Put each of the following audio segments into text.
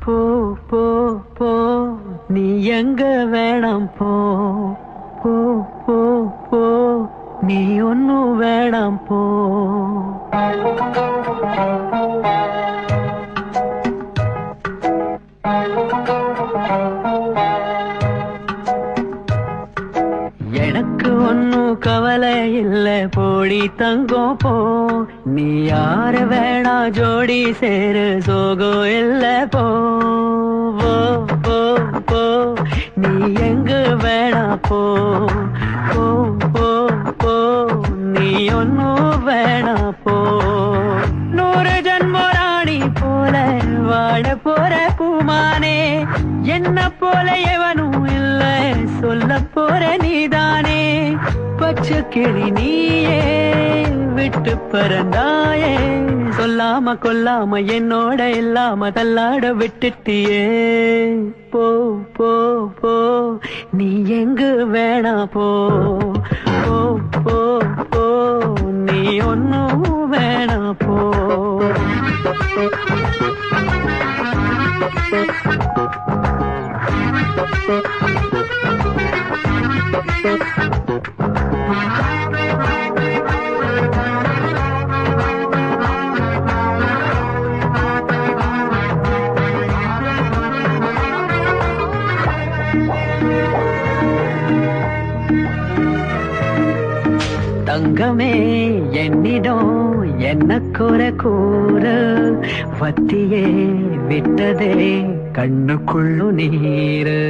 போ போ போ நீ எங்க வேணாம் போ போ போ போ நீ ஒன்னும் வேணாம் போ. எனக்கு ஒன்னும் கவலை இல்ல போடி தங்கம் போ. நீ யார வேணா ஜோடி சேரு சோகம் இல்ல போ போ போ போ நீ எங்க வேணா போ போ போ போ நீ ஒன்னும் வேணா போ. 100 ஜன்ம ராணி போல வாழ போற பூமானே என்ன போல எவனும் இல்ல சொல்ல போற நீதானே. பச்சை கிளி நீயே விட்டு பறந்தாயே சொல்லாம கொல்லாம என்னோட இல்லாம தள்ளாட விட்டுட்டியே. போ போ போ நீ எங்கு வேணா போ போ போ போ நீ ஒன்னும் வேணா போ. தங்கமே என்னிடம் என்ன குறை கூற வத்தியே விட்டதே கண்ணுக்குள்ளு நீரு.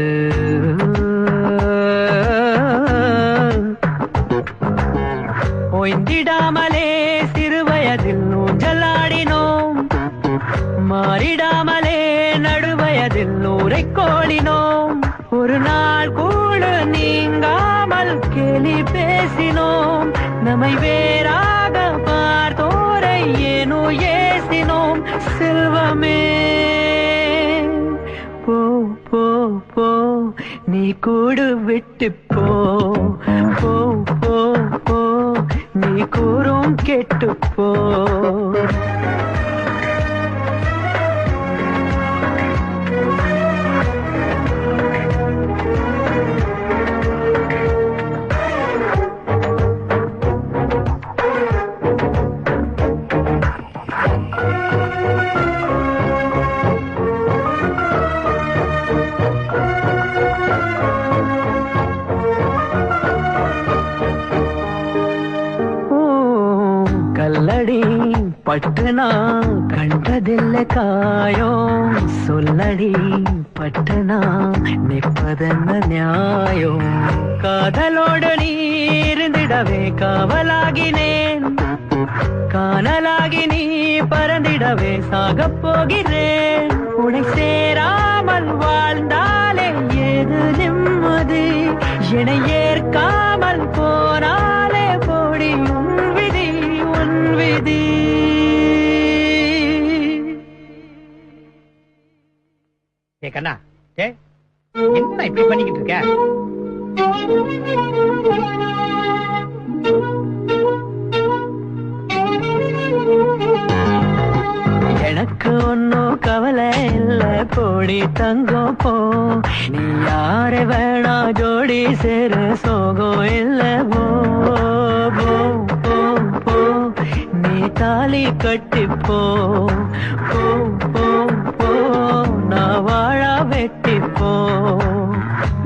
ஒய்ந்திடாமலே சிறு வயதில் ஊஞ்சலாடினோம் மாறிடாமலே நடுவயதில் நூரை கோளினோம். ஒரு நாள் கூட நீங்காமல் கேலி பேசினோம் நம்மை வேறாக பார்த்தோரை ஏனோ ஏசினோம். செல்வமே போ போ போ நீ கூடு விட்டு போ போ போ போ நீ கூறும் கெட்டு போ. கல்லடி பட்டுனா கண்டதில்லை காயம் சொல்லடி பட்டுனா நிற்பதென்ன நியாயம். காதலோடு நீ இருந்திடவே காவலாகினேன் காணலாகி நீ பறந்திடவே சாகப் போகிறேன். உனை சேராமல் வாழ்ந்தாலே ஏது நிம்மதி என்னை ஏற்காமல் போனாலே போடி உன் விதி உன் விதி. ஏ கண்ணா ஏ என்ன இப்படி பண்ணிக்கிட்டு இருக்க? எனக்கு ஒன்னும் கவலை இல்ல போடி தங்கம் போ. நீ யார வேணா ஜோடி சேரு சோகம் இல்ல போ போ போ போ நீ தாலி கட்டிப்போ போ போ போ நான் வாழ வெட்டிப்போ.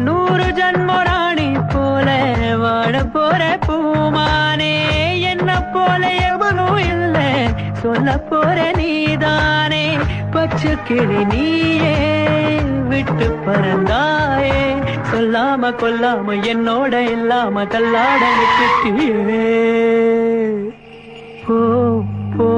100 ஜன்ம ராணி போல வாழ போற பூமானே என்ன போல எவனும் இல்ல சொல்ல போற நீதானே. பச்சை கிளி நீயே விட்டு பறந்தாயே சொல்லாம கொல்லாம என்னோட இல்லாம தள்ளாட விட்டுட்டியே. போ போ